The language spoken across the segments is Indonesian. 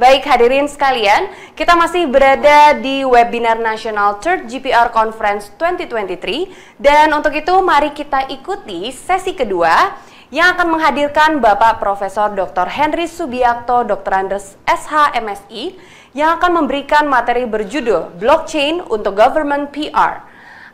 Baik hadirin sekalian, kita masih berada di webinar nasional Third GPR Conference 2023 dan untuk itu mari kita ikuti sesi kedua yang akan menghadirkan Bapak Profesor Dr. Henry Subiakto, Doktorandes SH MSI yang akan memberikan materi berjudul Blockchain untuk Government PR.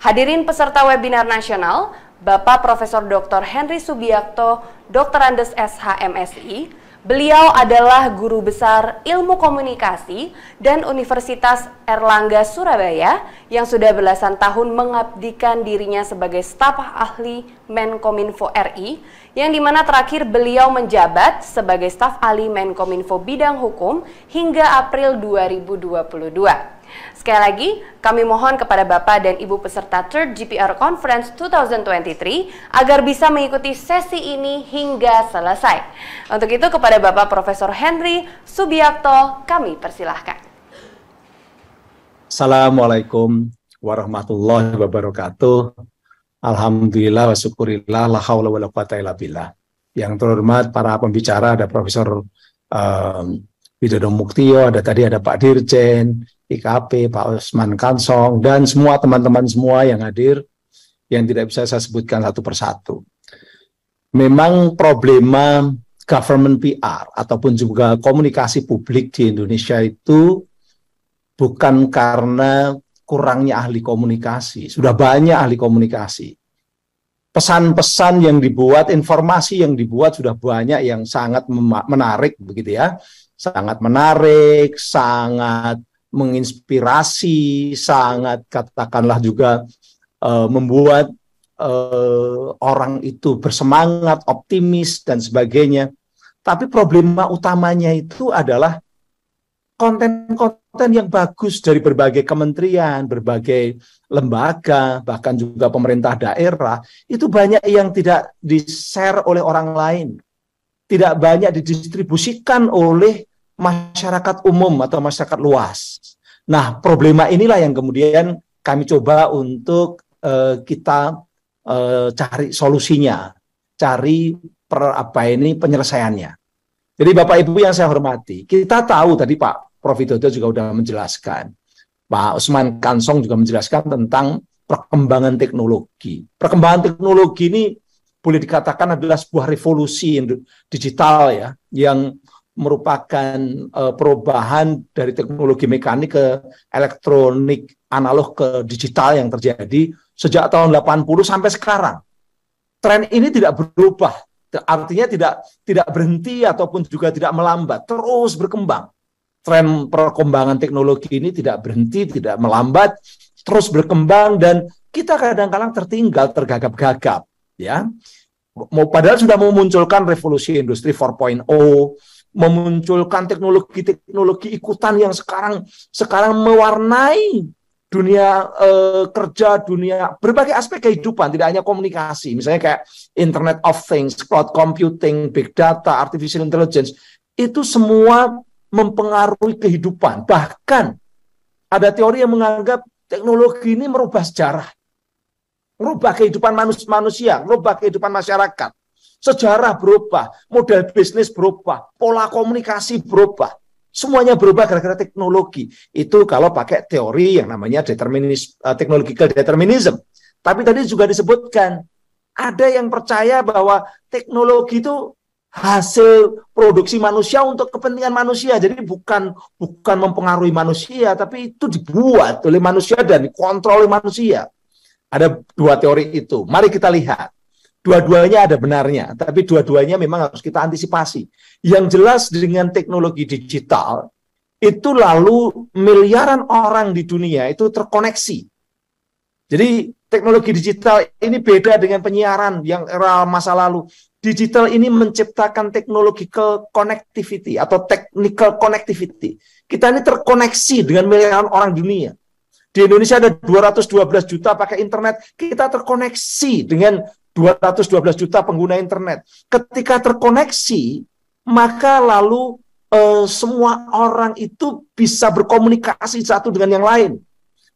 Hadirin peserta webinar nasional, Bapak Profesor Dr. Henry Subiakto, Doktorandes SH MSI. Beliau adalah guru besar ilmu komunikasi dan Universitas Erlangga Surabaya yang sudah belasan tahun mengabdikan dirinya sebagai staf ahli Menkominfo RI, yang dimana terakhir beliau menjabat sebagai staf ahli Menkominfo bidang hukum hingga April 2022. Sekali lagi, kami mohon kepada Bapak dan Ibu peserta Third GPR Conference 2023 agar bisa mengikuti sesi ini hingga selesai. Untuk itu kepada Bapak Profesor Henry Subiakto, kami persilahkan. Assalamualaikum warahmatullahi wabarakatuh. Alhamdulillah wa syukurillah, la haula wa la quwata illa billah. Yang terhormat para pembicara, ada Profesor Widodo Muktio, ada Pak Dirjen IKP, Pak Usman Kansong, dan semua teman-teman semua yang hadir, yang tidak bisa saya sebutkan satu persatu. Memang problema government PR ataupun juga komunikasi publik di Indonesia itu bukan karena kurangnya ahli komunikasi, sudah banyak ahli komunikasi. Pesan-pesan yang dibuat, informasi yang dibuat sudah banyak yang sangat menarik, begitu ya. Sangat menarik, sangat menginspirasi, sangat katakanlah juga membuat orang itu bersemangat, optimis dan sebagainya. Tapi problema utamanya itu adalah konten-konten yang bagus dari berbagai kementerian, berbagai lembaga, bahkan juga pemerintah daerah, itu banyak yang tidak di-share oleh orang lain. Tidak banyak didistribusikan oleh masyarakat umum atau masyarakat luas. Nah, problema inilah yang kemudian kami coba untuk kita cari solusinya, cari penyelesaiannya. Jadi Bapak Ibu yang saya hormati, kita tahu tadi Pak Prof. Widodo juga sudah menjelaskan, Pak Usman Kansong juga menjelaskan tentang perkembangan teknologi. Perkembangan teknologi ini boleh dikatakan adalah sebuah revolusi digital ya, yang merupakan perubahan dari teknologi mekanik ke elektronik, analog ke digital yang terjadi sejak tahun 80 sampai sekarang. Tren ini tidak berubah, artinya tidak berhenti ataupun juga tidak melambat, terus berkembang. Tren perkembangan teknologi ini tidak berhenti, tidak melambat, terus berkembang dan kita kadang-kadang tertinggal, tergagap-gagap, ya. Padahal sudah memunculkan revolusi industri 4.0, memunculkan teknologi ikutan yang sekarang mewarnai dunia kerja, dunia berbagai aspek kehidupan, tidak hanya komunikasi. Misalnya kayak Internet of Things, cloud computing, big data, artificial intelligence, itu semua mempengaruhi kehidupan. Bahkan ada teori yang menganggap teknologi ini merubah sejarah, merubah kehidupan manusia, merubah kehidupan masyarakat. Sejarah berubah, model bisnis berubah, pola komunikasi berubah. Semuanya berubah gara-gara teknologi. Itu kalau pakai teori yang namanya technological determinism. Tapi tadi juga disebutkan, ada yang percaya bahwa teknologi itu hasil produksi manusia untuk kepentingan manusia. Jadi bukan mempengaruhi manusia, tapi itu dibuat oleh manusia dan dikontrol oleh manusia. Ada dua teori itu. Mari kita lihat. Dua-duanya ada benarnya, tapi dua-duanya memang harus kita antisipasi. Yang jelas dengan teknologi digital, itu lalu miliaran orang di dunia itu terkoneksi. Jadi teknologi digital ini beda dengan penyiaran yang era masa lalu. Digital ini menciptakan technological connectivity atau technical connectivity. Kita ini terkoneksi dengan miliaran orang dunia. Di Indonesia ada 212 juta pakai internet, kita terkoneksi dengan 212 juta pengguna internet. Ketika terkoneksi, maka lalu semua orang itu bisa berkomunikasi satu dengan yang lain.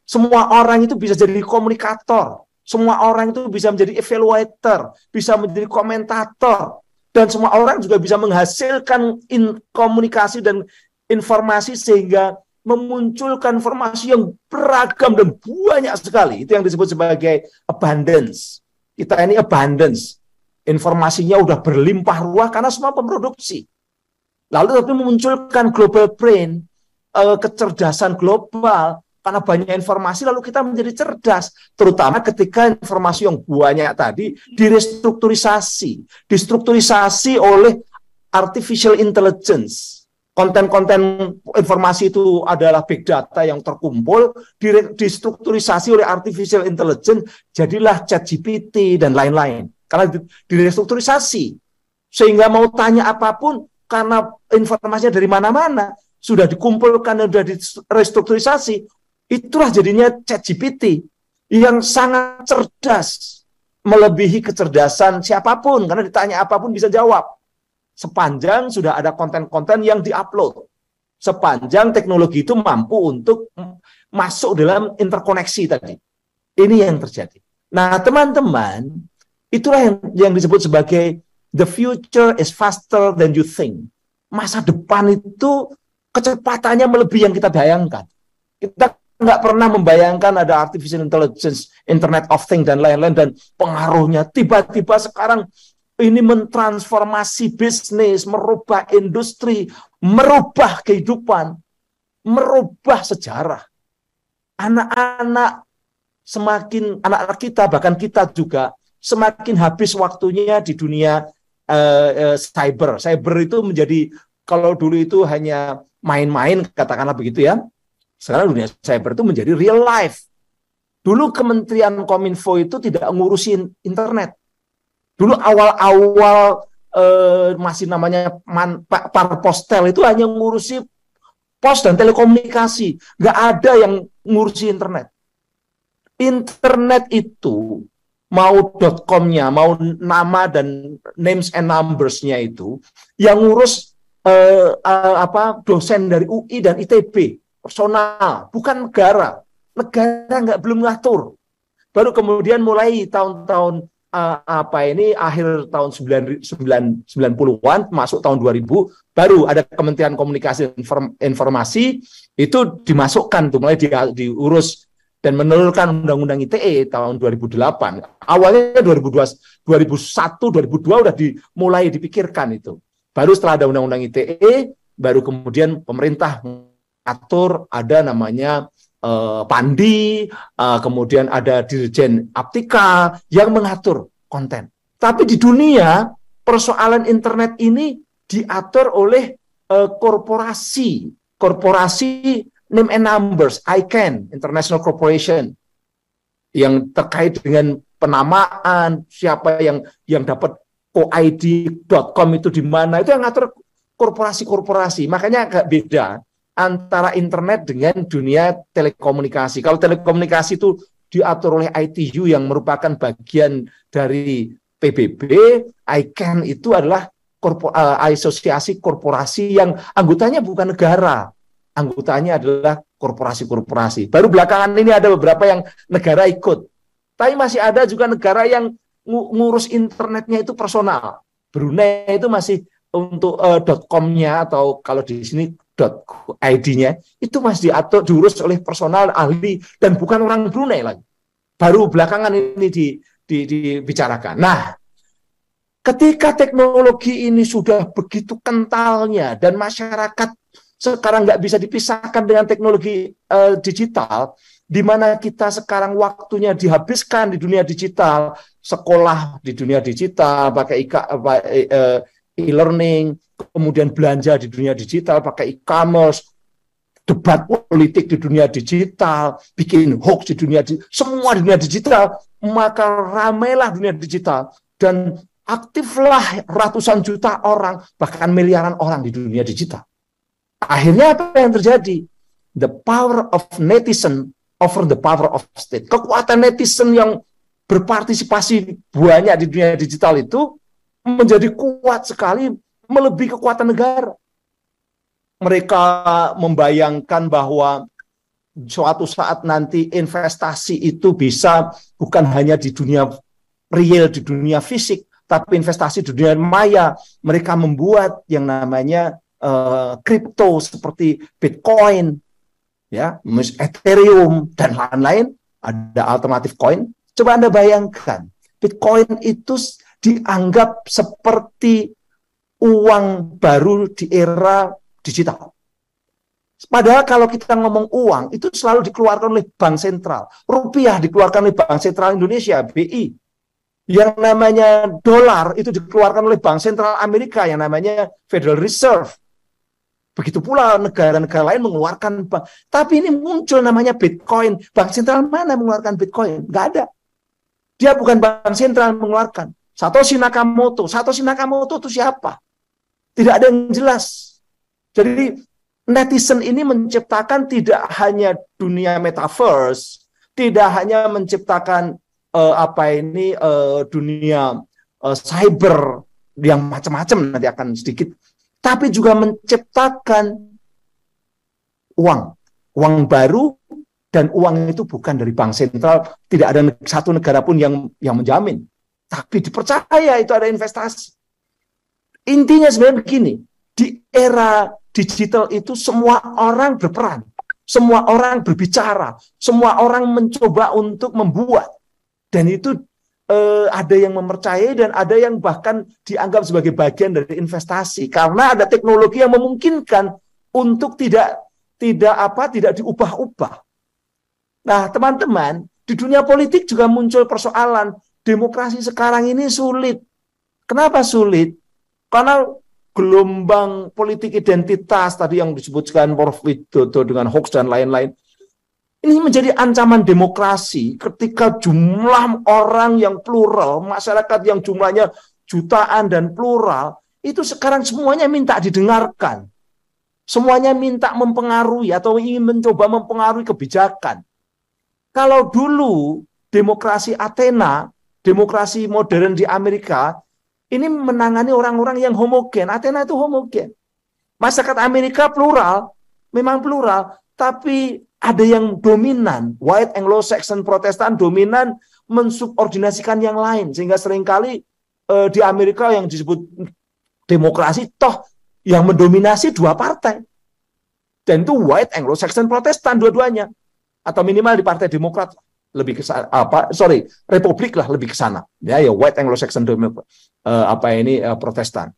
Semua orang itu bisa jadi komunikator. Semua orang itu bisa menjadi evaluator, bisa menjadi komentator. Dan semua orang juga bisa menghasilkan komunikasi dan informasi sehingga memunculkan informasi yang beragam dan banyak sekali. Itu yang disebut sebagai abundance. Kita ini abundance. Informasinya udah berlimpah ruah karena semua pemproduksi. Lalu tapi memunculkan global brain, kecerdasan global, karena banyak informasi lalu kita menjadi cerdas. Terutama ketika informasi yang banyak tadi distrukturisasi oleh artificial intelligence. Konten-konten informasi itu adalah big data yang terkumpul, distrukturisasi oleh artificial intelligence, jadilah ChatGPT dan lain-lain. Karena direstrukturisasi. Sehingga mau tanya apapun, karena informasinya dari mana-mana, sudah dikumpulkan dan sudah direstrukturisasi, itulah jadinya ChatGPT yang sangat cerdas, melebihi kecerdasan siapapun, karena ditanya apapun bisa jawab. Sepanjang sudah ada konten-konten yang diupload. Sepanjang teknologi itu mampu untuk masuk dalam interkoneksi tadi. Ini yang terjadi. Nah, teman-teman, itulah yang disebut sebagai the future is faster than you think. Masa depan itu kecepatannya melebihi yang kita bayangkan. Kita nggak pernah membayangkan ada artificial intelligence, Internet of Things, dan lain-lain, dan pengaruhnya. Tiba-tiba sekarang ini mentransformasi bisnis, merubah industri, merubah kehidupan, merubah sejarah. Anak-anak kita, bahkan kita juga, semakin habis waktunya di dunia cyber. Cyber itu menjadi, kalau dulu itu hanya main-main, katakanlah begitu ya. Sekarang dunia cyber itu menjadi real life. Dulu Kementerian Kominfo itu tidak ngurusin internet. Dulu awal-awal masih namanya Parpostel itu hanya ngurusi pos dan telekomunikasi. Nggak ada yang ngurusi internet. Internet itu, mau .com-nya, mau nama dan names and numbers-nya itu, yang ngurus dosen dari UI dan ITB, personal, bukan negara. Negara belum ngatur. Baru kemudian mulai tahun-tahun akhir tahun 90-an, masuk tahun 2000, baru ada Kementerian Komunikasi Informasi, itu dimasukkan, tuh mulai diurus dan menelurkan Undang-Undang ITE tahun 2008. Awalnya 2001, 2002 udah dimulai dipikirkan itu. Baru setelah ada Undang-Undang ITE, baru kemudian pemerintah atur, ada namanya Pandi, kemudian ada Dirjen Aptika yang mengatur konten. Tapi di dunia, persoalan internet ini diatur oleh korporasi name and numbers, ICANN, International Corporation, yang terkait dengan penamaan, siapa yang dapat koid.com itu di mana, itu yang ngatur korporasi-korporasi. Makanya agak beda antara internet dengan dunia telekomunikasi. Kalau telekomunikasi itu diatur oleh ITU yang merupakan bagian dari PBB, ICANN itu adalah asosiasi korporasi yang anggotanya bukan negara, anggotanya adalah korporasi-korporasi. Baru belakangan ini ada beberapa yang negara ikut. Tapi masih ada juga negara yang ngurus internetnya itu personal. Brunei itu masih untuk .com-nya, atau kalau di sini .id-nya itu masih diurus oleh personal ahli dan bukan orang Brunei lagi. Baru belakangan ini dibicarakan. Nah, ketika teknologi ini sudah begitu kentalnya dan masyarakat sekarang nggak bisa dipisahkan dengan teknologi digital, di mana kita sekarang waktunya dihabiskan di dunia digital, sekolah di dunia digital, pakai e-learning, kemudian belanja di dunia digital, pakai e-commerce, debat politik di dunia digital, bikin hoax di dunia semua di dunia digital, maka ramailah dunia digital dan aktiflah ratusan juta orang, bahkan miliaran orang di dunia digital. Akhirnya apa yang terjadi? The power of netizen over the power of state. Kekuatan netizen yang berpartisipasi banyak di dunia digital itu menjadi kuat sekali, melebihi kekuatan negara. Mereka membayangkan bahwa suatu saat nanti investasi itu bisa bukan hanya di dunia real, di dunia fisik, tapi investasi di dunia maya. Mereka membuat yang namanya kripto seperti Bitcoin, ya, Ethereum dan lain-lain, ada alternatif coin. Coba Anda bayangkan, Bitcoin itu dianggap seperti uang baru di era digital. Padahal kalau kita ngomong uang, itu selalu dikeluarkan oleh Bank Sentral. Rupiah dikeluarkan oleh Bank Sentral Indonesia, BI. Yang namanya dolar itu dikeluarkan oleh Bank Sentral Amerika, yang namanya Federal Reserve. Begitu pula negara-negara lain mengeluarkan bank. Tapi ini muncul namanya Bitcoin. Bank Sentral mana mengeluarkan Bitcoin? Nggak ada. Dia bukan Bank Sentral mengeluarkan. Satoshi Nakamoto. Satoshi Nakamoto itu siapa? Tidak ada yang jelas. Jadi netizen ini menciptakan tidak hanya dunia metaverse, tidak hanya menciptakan dunia cyber yang macam-macam, nanti akan sedikit, tapi juga menciptakan uang baru, dan uang itu bukan dari bank sentral, tidak ada satu negara pun yang menjamin, tapi dipercaya itu ada investasi. Intinya sebenarnya begini, di era digital itu semua orang berperan, semua orang berbicara, semua orang mencoba untuk membuat, dan itu ada yang mempercayai dan ada yang bahkan dianggap sebagai bagian dari investasi karena ada teknologi yang memungkinkan untuk tidak diubah-ubah. Nah, teman-teman, di dunia politik juga muncul persoalan demokrasi sekarang ini sulit. Kenapa sulit? Karena gelombang politik identitas tadi yang disebutkan Prof. Widodo dengan hoax dan lain-lain, ini menjadi ancaman demokrasi ketika jumlah orang yang plural, masyarakat yang jumlahnya jutaan dan plural, itu sekarang semuanya minta didengarkan. Semuanya minta mempengaruhi atau ingin mencoba mempengaruhi kebijakan. Kalau dulu demokrasi Athena, demokrasi modern di Amerika, ini menangani orang-orang yang homogen. Athena itu homogen. Masyarakat Amerika plural, memang plural, tapi ada yang dominan. White Anglo-Saxon Protestan dominan mensubordinasikan yang lain. Sehingga seringkali di Amerika yang disebut demokrasi, toh yang mendominasi dua partai. Dan itu White Anglo-Saxon Protestan dua-duanya. Atau minimal di Partai Demokrat lebih ke Republik lah lebih ke sana. Ya, White Anglo-Saxon Protestan.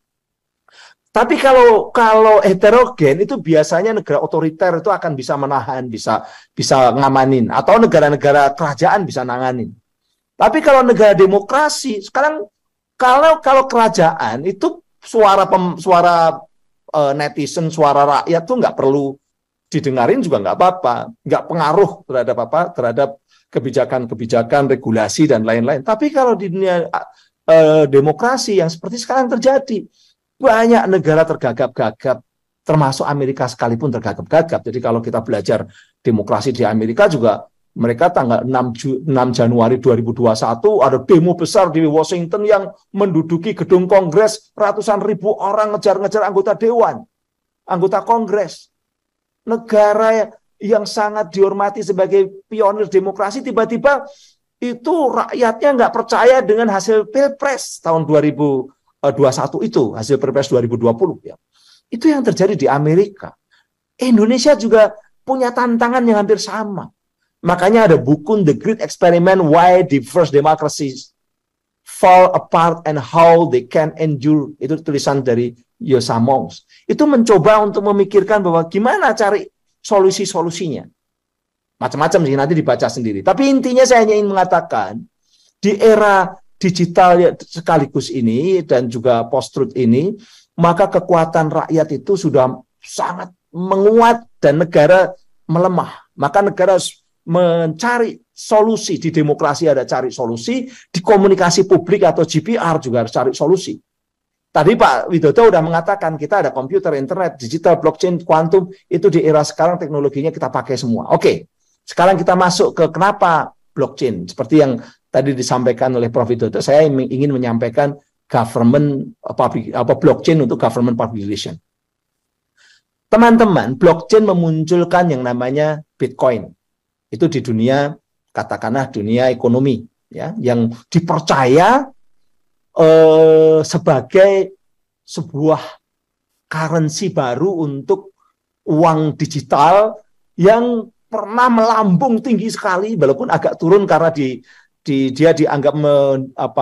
Tapi kalau heterogen itu biasanya negara otoriter itu akan bisa menahan, bisa ngamanin, atau negara-negara kerajaan bisa nanganin. Tapi kalau negara demokrasi sekarang kalau kerajaan itu suara netizen, suara rakyat tuh nggak perlu didengarin juga nggak apa-apa, nggak pengaruh terhadap kebijakan-kebijakan, regulasi dan lain-lain. Tapi kalau di dunia demokrasi yang seperti sekarang terjadi, banyak negara tergagap-gagap, termasuk Amerika sekalipun tergagap-gagap. Jadi kalau kita belajar demokrasi di Amerika juga, mereka tanggal 6 Januari 2021 ada demo besar di Washington yang menduduki gedung Kongres, ratusan ribu orang ngejar-ngejar anggota dewan, anggota Kongres. Negara yang sangat dihormati sebagai pionir demokrasi, tiba-tiba itu rakyatnya nggak percaya dengan hasil Pilpres tahun 2021 itu, hasil Pilpres 2020. Ya. Itu yang terjadi di Amerika. Indonesia juga punya tantangan yang hampir sama. Makanya ada buku The Great Experiment, Why Diverse Democracies Fall Apart and How They Can Endure. Itu tulisan dari Yosa Monks. Itu mencoba untuk memikirkan bahwa gimana cari solusi-solusinya. Macam-macam sih, nanti dibaca sendiri. Tapi intinya saya hanya ingin mengatakan, di era digital sekaligus ini, dan juga post-truth ini, maka kekuatan rakyat itu sudah sangat menguat dan negara melemah. Maka negara harus mencari solusi. Di demokrasi ada cari solusi, di komunikasi publik atau GPR juga harus cari solusi. Tadi Pak Widodo sudah mengatakan kita ada komputer, internet, digital, blockchain, kuantum, itu di era sekarang teknologinya kita pakai semua. Oke, sekarang kita masuk ke kenapa blockchain. Seperti yang tadi disampaikan oleh Prof. Widodo, saya ingin menyampaikan blockchain untuk government public relation. Teman-teman, blockchain memunculkan yang namanya Bitcoin. Itu di dunia, katakanlah dunia ekonomi, ya, yang dipercaya sebagai sebuah currency baru untuk uang digital yang pernah melambung tinggi sekali, walaupun agak turun karena dia dianggap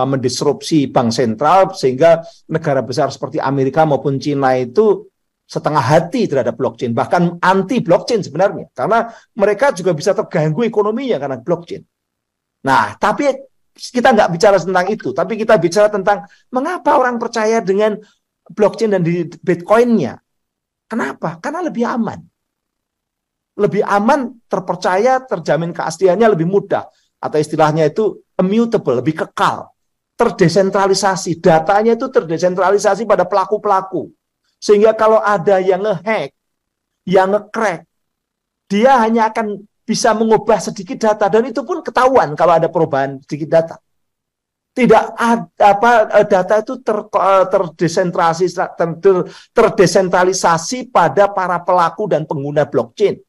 mendisrupsi bank sentral, sehingga negara besar seperti Amerika maupun Cina itu setengah hati terhadap blockchain, bahkan anti blockchain sebenarnya, karena mereka juga bisa terganggu ekonominya karena blockchain. Nah, tapi kita nggak bicara tentang itu, tapi kita bicara tentang mengapa orang percaya dengan blockchain dan di Bitcoin-nya. Kenapa? Karena lebih aman. Lebih aman, terpercaya, terjamin keasliannya lebih mudah. Atau istilahnya itu immutable, lebih kekal. Terdesentralisasi. Datanya itu terdesentralisasi pada pelaku-pelaku. Sehingga kalau ada yang nge-hack, yang nge-crack, dia hanya akan bisa mengubah sedikit data. Dan itu pun ketahuan kalau ada perubahan sedikit data. Tidak ada data itu terdesentralisasi pada para pelaku dan pengguna blockchain.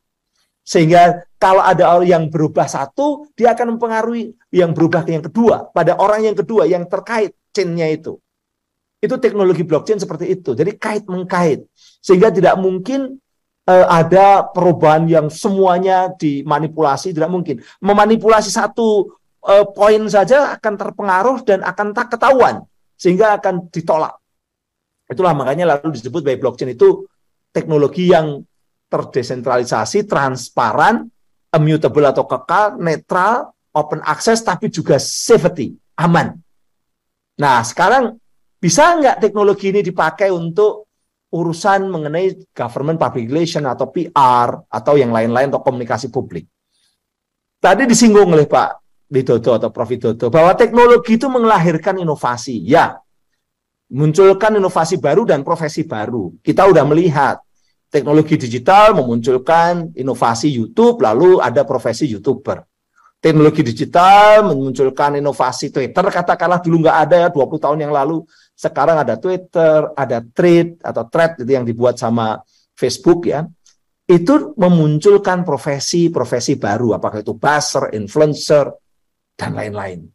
Sehingga kalau ada orang yang berubah satu, dia akan mempengaruhi yang berubah ke yang kedua, pada orang yang kedua yang terkait chain-nya itu. Itu teknologi blockchain seperti itu. Jadi kait-mengkait. Sehingga tidak mungkin ada perubahan yang semuanya dimanipulasi, tidak mungkin. Memanipulasi satu poin saja akan terpengaruh dan akan tak ketahuan, sehingga akan ditolak. Itulah makanya lalu disebut bahwa blockchain itu teknologi yang terdesentralisasi, transparan, immutable atau kekal, netral, open access, tapi juga safety, aman. Nah, sekarang bisa nggak teknologi ini dipakai untuk urusan mengenai government public relation atau PR atau yang lain-lain atau komunikasi publik? Tadi disinggung oleh Pak Widodo atau Prof. Widodo bahwa teknologi itu melahirkan inovasi. Ya, munculkan inovasi baru dan profesi baru. Kita udah melihat teknologi digital memunculkan inovasi YouTube, lalu ada profesi YouTuber. Teknologi digital memunculkan inovasi Twitter, katakanlah dulu nggak ada ya 20 tahun yang lalu. Sekarang ada Twitter, ada thread itu yang dibuat sama Facebook ya. Itu memunculkan profesi-profesi baru, apakah itu buzzer, influencer, dan lain-lain.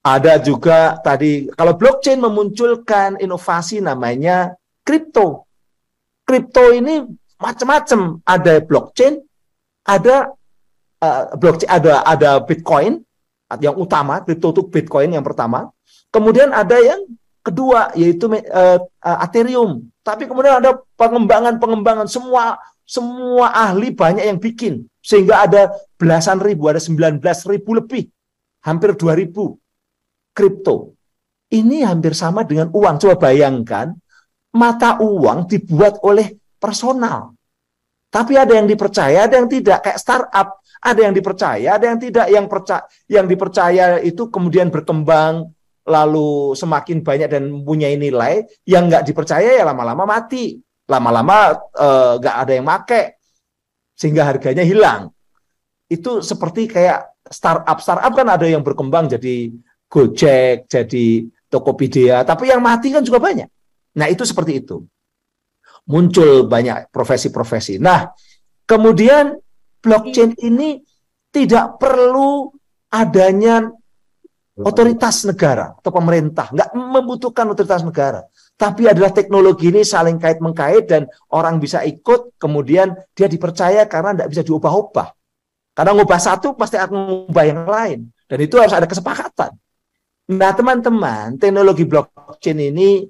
Ada juga tadi, kalau blockchain memunculkan inovasi namanya kripto. Kripto ini macam-macam, ada blockchain, ada Bitcoin yang utama, kripto itu Bitcoin yang pertama. Kemudian ada yang kedua yaitu Ethereum. Tapi kemudian ada pengembangan semua ahli banyak yang bikin sehingga ada belasan ribu, ada 19.000 lebih, hampir 2.000 kripto. Ini hampir sama dengan uang. Coba bayangkan, mata uang dibuat oleh personal. Tapi ada yang dipercaya, ada yang tidak. Kayak startup, ada yang dipercaya, ada yang tidak. Yang dipercaya itu kemudian berkembang, lalu semakin banyak dan mempunyai nilai. Yang nggak dipercaya ya lama-lama mati. Lama-lama nggak ada yang pakai, sehingga harganya hilang. Itu seperti kayak startup. Startup kan ada yang berkembang jadi Gojek, jadi Tokopedia. Tapi yang mati kan juga banyak. Nah, itu seperti itu. Muncul banyak profesi-profesi. Nah, kemudian blockchain ini tidak perlu adanya otoritas negara atau pemerintah. Nggak membutuhkan otoritas negara. Tapi adalah teknologi ini saling kait-mengkait dan orang bisa ikut, kemudian dia dipercaya karena tidak bisa diubah-ubah. Karena ngubah satu pasti akan mengubah yang lain. Dan itu harus ada kesepakatan. Nah, teman-teman, teknologi blockchain ini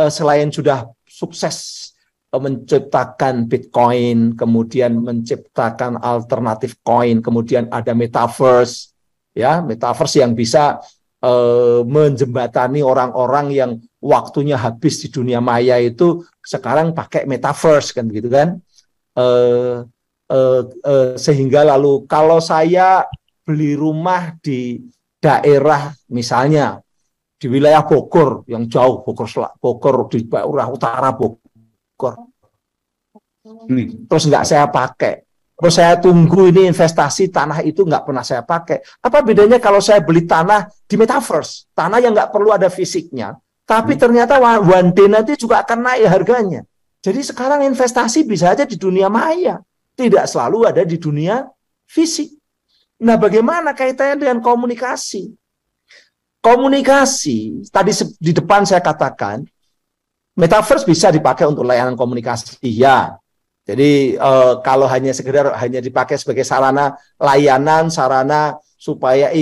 selain sudah sukses menciptakan Bitcoin, kemudian menciptakan alternatif coin, kemudian ada metaverse, ya, metaverse yang bisa menjembatani orang-orang yang waktunya habis di dunia maya itu sekarang pakai metaverse kan gitu kan, sehingga lalu kalau saya beli rumah di daerah misalnya di wilayah Bogor yang jauh, Bogor di daerah utara Bogor, terus nggak saya pakai, terus saya tunggu ini investasi tanah itu nggak pernah saya pakai. Apa bedanya kalau saya beli tanah di metaverse, tanah yang nggak perlu ada fisiknya, tapi ternyata one day nanti juga akan naik harganya. Jadi sekarang investasi bisa aja di dunia maya, tidak selalu ada di dunia fisik. Nah, bagaimana kaitannya dengan komunikasi? Komunikasi, tadi di depan saya katakan, Metaverse bisa dipakai untuk layanan komunikasi, ya. Jadi kalau hanya dipakai sebagai sarana layanan, sarana supaya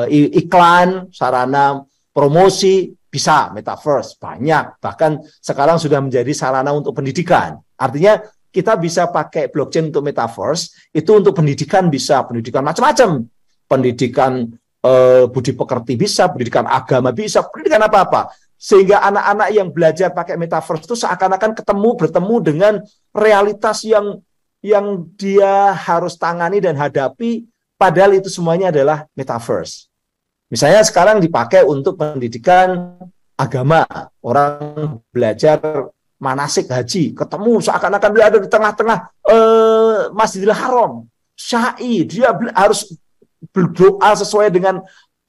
iklan, sarana promosi, bisa Metaverse banyak. Bahkan sekarang sudah menjadi sarana untuk pendidikan. Artinya kita bisa pakai blockchain untuk Metaverse itu untuk pendidikan, bisa pendidikan macam-macam, pendidikan budi pekerti bisa, pendidikan agama bisa, pendidikan apa-apa. Sehingga anak-anak yang belajar pakai Metaverse itu seakan-akan bertemu dengan realitas yang dia harus tangani dan hadapi, padahal itu semuanya adalah Metaverse. Misalnya sekarang dipakai untuk pendidikan agama, orang belajar manasik haji, ketemu seakan-akan dia ada di tengah-tengah Masjidil Haram, syai, dia harus berdoa sesuai dengan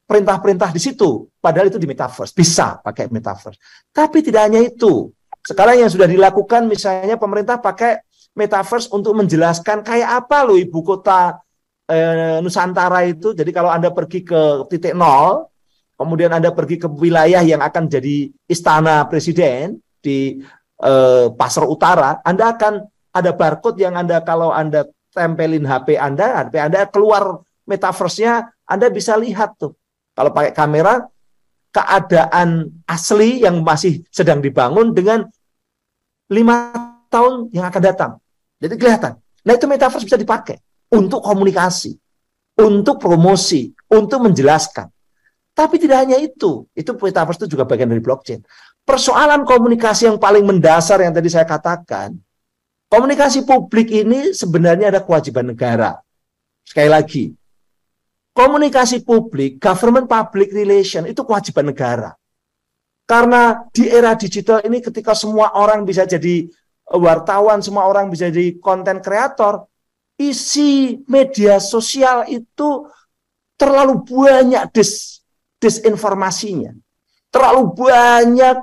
perintah-perintah di situ, padahal itu di Metaverse, bisa pakai Metaverse. Tapi tidak hanya itu, sekarang yang sudah dilakukan misalnya pemerintah pakai Metaverse untuk menjelaskan kayak apa loh ibu kota Nusantara itu. Jadi kalau Anda pergi ke titik nol, kemudian Anda pergi ke wilayah yang akan jadi istana presiden di Pasar Utara, Anda akan ada barcode yang kalau Anda tempelin HP Anda keluar Metaverse-nya, Anda bisa lihat tuh. Kalau pakai kamera, keadaan asli yang masih sedang dibangun dengan 5 tahun yang akan datang. Jadi kelihatan. Nah itu Metaverse bisa dipakai untuk komunikasi, untuk promosi, untuk menjelaskan. Tapi tidak hanya itu Metaverse itu juga bagian dari blockchain. Persoalan komunikasi yang paling mendasar yang tadi saya katakan, komunikasi publik ini sebenarnya ada kewajiban negara. Sekali lagi, komunikasi publik, government public relation, itu kewajiban negara. Karena di era digital ini ketika semua orang bisa jadi wartawan, semua orang bisa jadi konten kreator, isi media sosial itu terlalu banyak disinformasinya. Terlalu banyak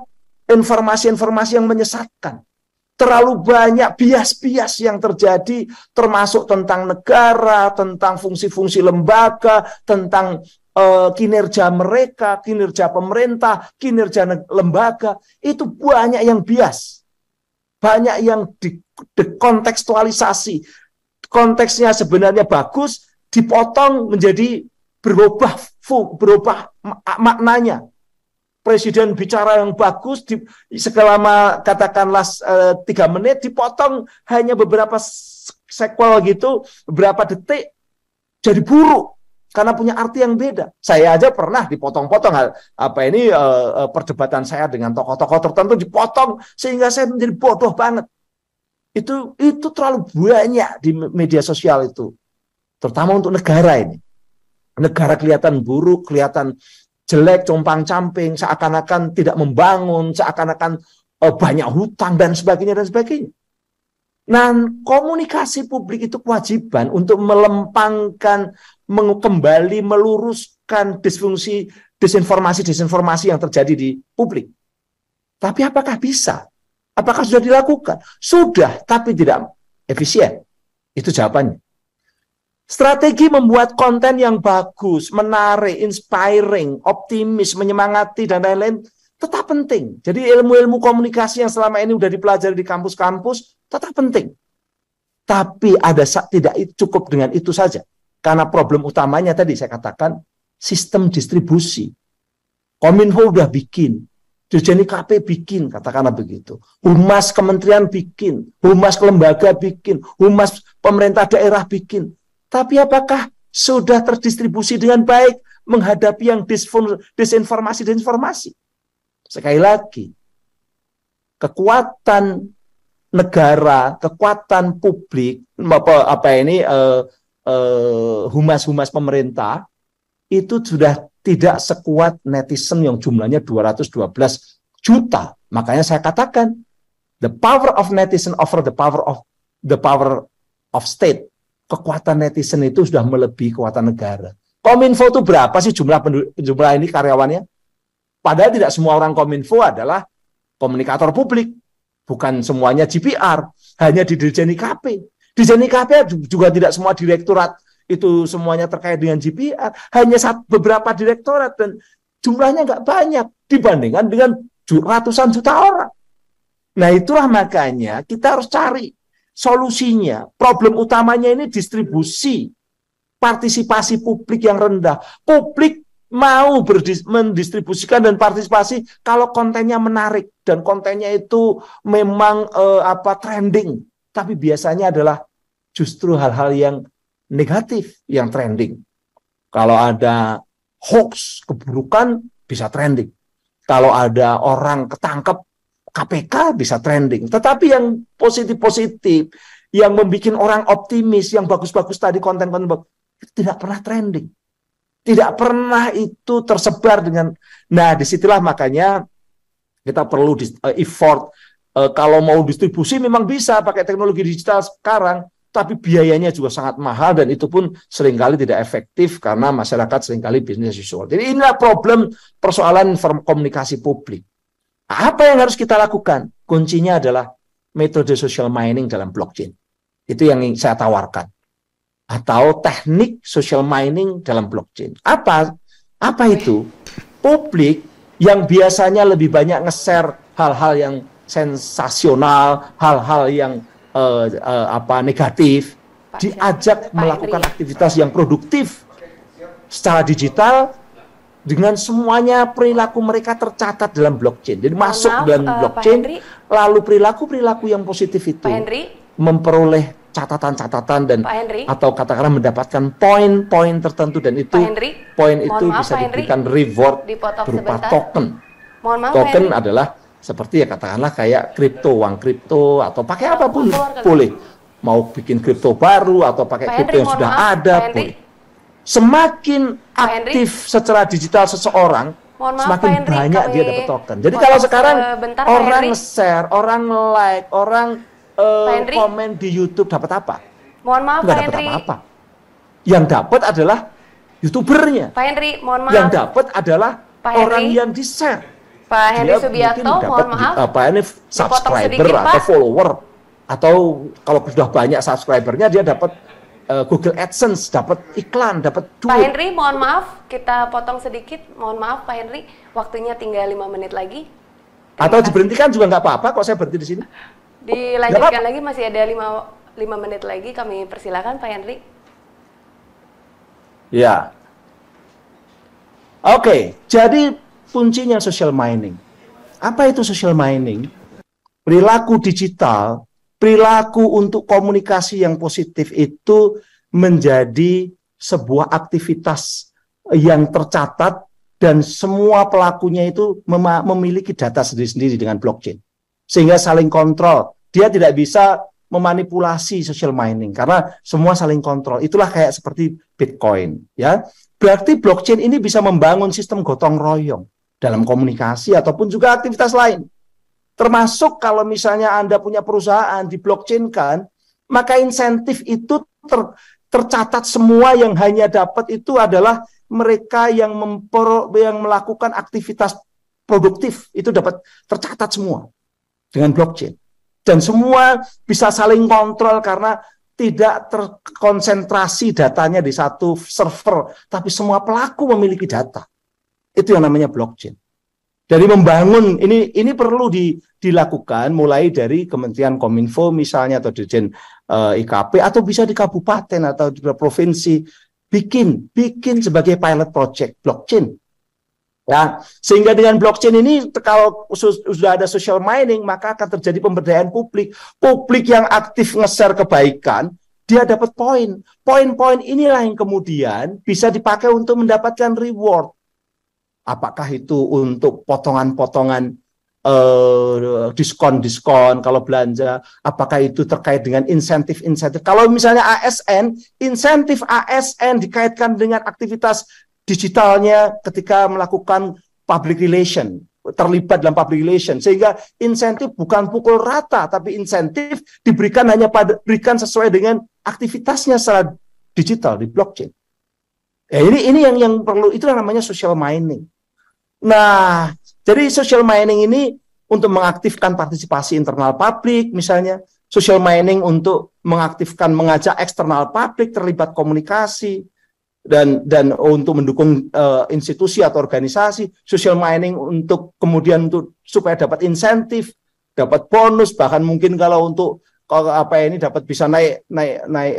informasi-informasi yang menyesatkan. Terlalu banyak bias-bias yang terjadi, termasuk tentang negara, tentang fungsi-fungsi lembaga, tentang kinerja mereka, kinerja pemerintah, kinerja lembaga. Itu banyak yang bias. Banyak yang dekontekstualisasi. Konteksnya sebenarnya bagus, dipotong menjadi berubah maknanya. Presiden bicara yang bagus, selama katakanlah 3 menit, dipotong hanya beberapa sequel gitu, beberapa detik, jadi buruk. Karena punya arti yang beda. Saya aja pernah dipotong-potong, perdebatan saya dengan tokoh-tokoh tertentu dipotong, sehingga saya menjadi bodoh banget. Itu terlalu banyak di media sosial itu. Terutama untuk negara ini. Negara kelihatan buruk, kelihatan jelek, compang-camping, seakan-akan tidak membangun, seakan-akan banyak hutang dan sebagainya. Nah, komunikasi publik itu kewajiban untuk melempangkan, kembali meluruskan disinformasi yang terjadi di publik. Tapi apakah bisa? Apakah sudah dilakukan? Sudah, tapi tidak efisien. Itu jawabannya. Strategi membuat konten yang bagus, menarik, inspiring, optimis, menyemangati, dan lain-lain tetap penting. Jadi ilmu-ilmu komunikasi yang selama ini sudah dipelajari di kampus-kampus tetap penting. Tapi tidak cukup dengan itu saja. Karena problem utamanya tadi saya katakan sistem distribusi. Kominfo udah bikin, Dirjen IKP bikin, katakanlah begitu. Humas kementerian bikin, humas lembaga bikin, humas pemerintah daerah bikin. Tapi apakah sudah terdistribusi dengan baik menghadapi yang disinformasi? Sekali lagi, kekuatan negara, kekuatan publik, humas-humas pemerintah, itu sudah tidak sekuat netizen yang jumlahnya 212 juta. Makanya saya katakan, the power of netizen over the power of state. Kekuatan netizen itu sudah melebihi kekuatan negara. Kominfo itu berapa sih jumlah ini karyawannya? Padahal tidak semua orang Kominfo adalah komunikator publik. Bukan semuanya GPR. Hanya di Dirjen IKP. Dirjen IKP juga tidak semua direktorat itu semuanya terkait dengan GPR. Hanya beberapa direktorat dan jumlahnya nggak banyak dibandingkan dengan ratusan juta orang. Nah, itulah makanya kita harus cari solusinya. Problem utamanya ini distribusi, partisipasi publik yang rendah. Publik mau mendistribusikan dan partisipasi kalau kontennya menarik dan kontennya itu memang trending, tapi biasanya adalah justru hal-hal yang negatif yang trending. Kalau ada hoax, keburukan bisa trending. Kalau ada orang ketangkep KPK bisa trending. Tetapi yang positif-positif, yang membuat orang optimis, yang bagus-bagus tadi konten-konten itu tidak pernah trending. Tidak pernah itu tersebar dengan. Nah, disitulah makanya kita perlu effort. Kalau mau distribusi memang bisa pakai teknologi digital sekarang, tapi biayanya juga sangat mahal dan itu pun seringkali tidak efektif karena masyarakat seringkali bisnis visual. Jadi inilah problem persoalan komunikasi publik. Apa yang harus kita lakukan? Kuncinya adalah metode social mining dalam blockchain. Itu yang saya tawarkan. Atau teknik social mining dalam blockchain. Apa itu? Publik yang biasanya lebih banyak nge-share hal-hal yang sensasional, hal-hal yang negatif, diajak melakukan aktivitas yang produktif secara digital dengan semuanya perilaku mereka tercatat dalam blockchain. Jadi masuk dalam blockchain, lalu perilaku-perilaku yang positif itu memperoleh catatan-catatan dan atau katakanlah mendapatkan poin-poin tertentu dan itu poin itu bisa diberikan reward berupa token. Token adalah seperti ya katakanlah kayak kripto, uang kripto atau pakai apapun boleh. Mau bikin kripto baru atau pakai kripto yang sudah ada boleh. Semakin aktif secara digital seseorang, semakin banyak dia dapat token. Jadi kalau sekarang orang share, orang like, orang komen di YouTube dapat apa? Mohon maaf, nggak dapat apa-apa. Yang dapat adalah YouTubernya. Pak Henry, mohon maaf. Yang dapat adalah orang yang di-share. Pak Henry Subiakto, mohon maaf. Ini subscriber atau follower atau kalau sudah banyak subscribernya dia dapat Google AdSense, dapat iklan, dapat duit. Pak Henry, mohon maaf, kita potong sedikit. Mohon maaf, Pak Henry, waktunya tinggal 5 menit lagi. Atau diberhentikan juga nggak apa-apa, kok saya berhenti di sini. Dilanjutkan lagi, masih ada 5 menit lagi, kami persilakan Pak Henry. Ya. Oke, jadi kuncinya social mining. Apa itu social mining? Perilaku digital, perilaku untuk komunikasi yang positif itu menjadi sebuah aktivitas yang tercatat dan semua pelakunya itu memiliki data sendiri-sendiri dengan blockchain. Sehingga saling kontrol. Dia tidak bisa memanipulasi social mining karena semua saling kontrol. Itulah kayak seperti Bitcoin, ya. Berarti blockchain ini bisa membangun sistem gotong royong dalam komunikasi ataupun juga aktivitas lain. Termasuk kalau misalnya Anda punya perusahaan di blockchain kan, maka insentif itu tercatat semua yang hanya dapat itu adalah mereka yang melakukan aktivitas produktif itu dapat tercatat semua dengan blockchain. Dan semua bisa saling kontrol karena tidak terkonsentrasi datanya di satu server, tapi semua pelaku memiliki data. Itu yang namanya blockchain. Dari membangun, ini perlu dilakukan mulai dari Kementerian Kominfo misalnya, atau Dirjen IKP, atau bisa di kabupaten atau di provinsi, bikin sebagai pilot project blockchain. Nah, sehingga dengan blockchain ini kalau sudah ada social mining maka akan terjadi pemberdayaan publik. Publik yang aktif nge-share kebaikan, dia dapat poin. Poin-poin inilah yang kemudian bisa dipakai untuk mendapatkan reward. Apakah itu untuk potongan-potongan diskon-diskon kalau belanja, apakah itu terkait dengan insentif-insentif. Kalau misalnya ASN, insentif ASN dikaitkan dengan aktivitas digitalnya ketika melakukan public relation, terlibat dalam public relation, sehingga insentif bukan pukul rata, tapi insentif diberikan berikan sesuai dengan aktivitasnya secara digital di blockchain. Ya, ini yang perlu, itu yang namanya social mining. Nah, jadi social mining ini untuk mengaktifkan partisipasi internal publik, misalnya social mining untuk mengaktifkan, mengajak eksternal publik terlibat komunikasi. dan untuk mendukung institusi atau organisasi, social mining untuk kemudian supaya dapat insentif, dapat bonus, bahkan mungkin kalau untuk dapat bisa naik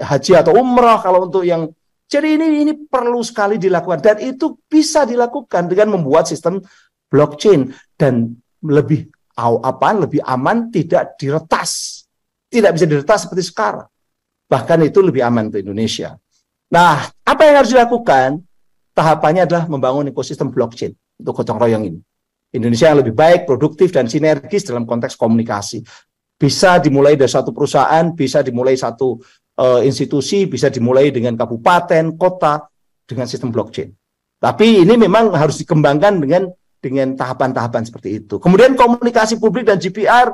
haji atau umrah kalau untuk yang. Jadi ini perlu sekali dilakukan, dan itu bisa dilakukan dengan membuat sistem blockchain dan lebih aman, tidak diretas, tidak bisa diretas seperti sekarang. Bahkan itu lebih aman untuk Indonesia. Nah, apa yang harus dilakukan? Tahapannya adalah membangun ekosistem blockchain untuk gotong royong ini. Indonesia yang lebih baik, produktif, dan sinergis dalam konteks komunikasi. Bisa dimulai dari satu perusahaan, bisa dimulai satu institusi, bisa dimulai dengan kabupaten, kota, dengan sistem blockchain. Tapi ini memang harus dikembangkan dengan tahapan-tahapan seperti itu. Kemudian komunikasi publik dan GPR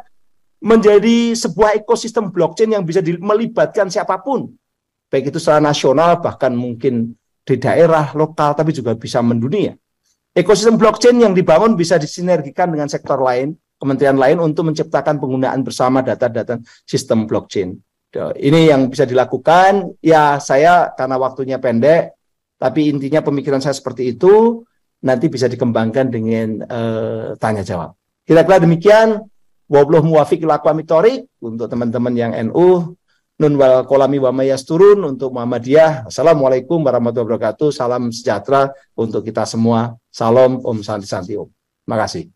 menjadi sebuah ekosistem blockchain yang bisa melibatkan siapapun, baik itu secara nasional, bahkan mungkin di daerah, lokal, tapi juga bisa mendunia. Ekosistem blockchain yang dibangun bisa disinergikan dengan sektor lain, kementerian lain untuk menciptakan penggunaan bersama data-data sistem blockchain. Ini yang bisa dilakukan, ya saya karena waktunya pendek, tapi intinya pemikiran saya seperti itu, nanti bisa dikembangkan dengan tanya jawab. Kira-kira demikian, wabillahi muwaffiq ila aqwamit thoriq untuk teman-teman yang NU, nun wal kolami wa mayasturun untuk Muhammadiyah. Assalamualaikum warahmatullahi wabarakatuh, salam sejahtera untuk kita semua, salam, om santi santi om. Terima kasih.